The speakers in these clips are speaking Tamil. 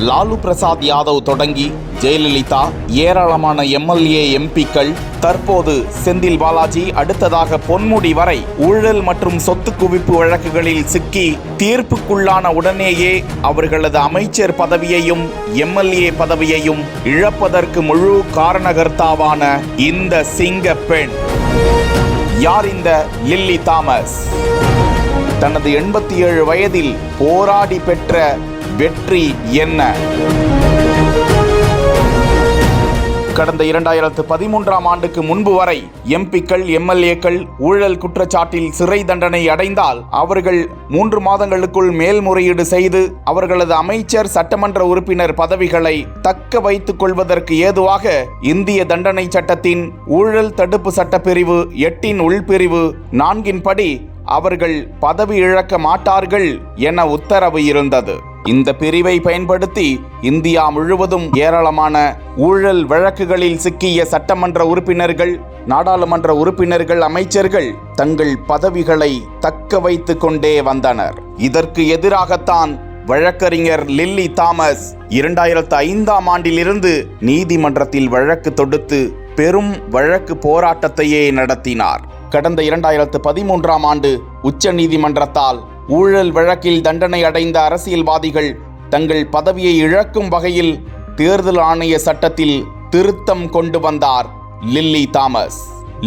லாலு பிரசாத் யாதவ் தொடங்கி ஜெயலலிதா, ஏராளமான எம்எல்ஏ எம்பிக்கள், தற்போது செந்தில் பாலாஜி, அடுத்ததாக பொன்முடி வரை ஊழல் மற்றும் சொத்து குவிப்பு வழக்குகளில் சிக்கி தீர்ப்புக்குள்ளான உடனேயே அவர்களது அமைச்சர் பதவியையும் எம்எல்ஏ பதவியையும் இழப்பதற்கு முழு காரணகர்த்தாவான இந்த சிங்க பெண் யார்? இந்த லில்லி தாமஸ். தனது 87 வயதில் போராடி பெற்ற வெற்றி என்ன? கடந்த 2013ஆம் ஆண்டுக்கு முன்பு வரை எம்பிக்கள், எம்எல்ஏக்கள் ஊழல் குற்றச்சாட்டில் சிறை தண்டனை அடைந்தால் அவர்கள் 3 மாதங்களுக்குள் மேல்முறையீடு செய்து அவர்களது அமைச்சர், சட்டமன்ற உறுப்பினர் பதவிகளை தக்க வைத்துக் கொள்வதற்கு ஏதுவாக இந்திய தண்டனை சட்டத்தின் ஊழல் தடுப்பு சட்டப்பிரிவு 8 உள்பிரிவு 4 படி அவர்கள் பதவி இழக்க மாட்டார்கள் என உத்தரவு இருந்தது. இந்த பிரிவை பயன்படுத்தி இந்தியா முழுவதும் ஏராளமான ஊழல் வழக்குகளில் சிக்கிய சட்டமன்ற உறுப்பினர்கள், நாடாளுமன்ற உறுப்பினர்கள், அமைச்சர்கள் தங்கள் பதவிகளை தக்க வைத்துக் கொண்டே வந்தனர். இதற்கு எதிராகத்தான் வழக்கறிஞர் லில்லி தாமஸ் 2005ஆம் ஆண்டிலிருந்து நீதிமன்றத்தில் வழக்கு தொடுத்து பெரும் வழக்கு போராட்டத்தையே நடத்தினார். கடந்த 2013ஆம் ஆண்டு உச்ச நீதிமன்றத்தால் ஊழல் வழக்கில் தண்டனை அடைந்த அரசியல்வாதிகள் தங்கள் பதவியை இழக்கும் வகையில் தேர்தல் ஆணைய சட்டத்தில் திருத்தம் கொண்டு வந்தார் லில்லி தாமஸ்.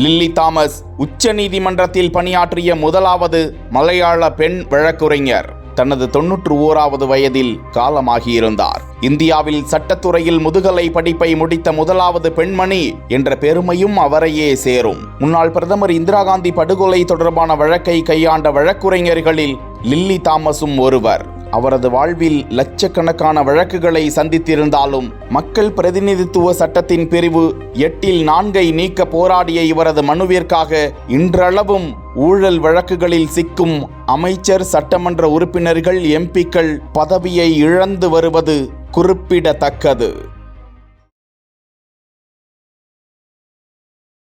லில்லி தாமஸ் உச்ச நீதிமன்றத்தில் பணியாற்றிய முதலாவது மலையாள பெண் வழக்குரைஞர். தனது 91வது வயதில் காலமாகியிருந்தார். இந்தியாவில் சட்டத்துறையில் முதுகலை படிப்பை முடித்த முதலாவது பெண்மணி என்ற பெருமையும் அவரையே சேரும். முன்னாள் பிரதமர் இந்திரா காந்தி படுகொலை தொடர்பான வழக்கை கையாண்ட வழக்குரைஞர்களில் லில்லி தாமஸும் ஒருவர். அவரது வாழ்வில் லட்சக்கணக்கான வழக்குகளை சந்தித்திருந்தாலும் மக்கள் பிரதிநிதித்துவ சட்டத்தின் பிரிவு 8 4 நீக்க போராடிய இவரது மனுவிற்காக இன்றளவும் ஊழல் வழக்குகளில் சிக்கும் அமைச்சர், சட்டமன்ற உறுப்பினர்கள், எம்பிக்கள் பதவியை இழந்து வருவது குறிப்பிடத்தக்கது.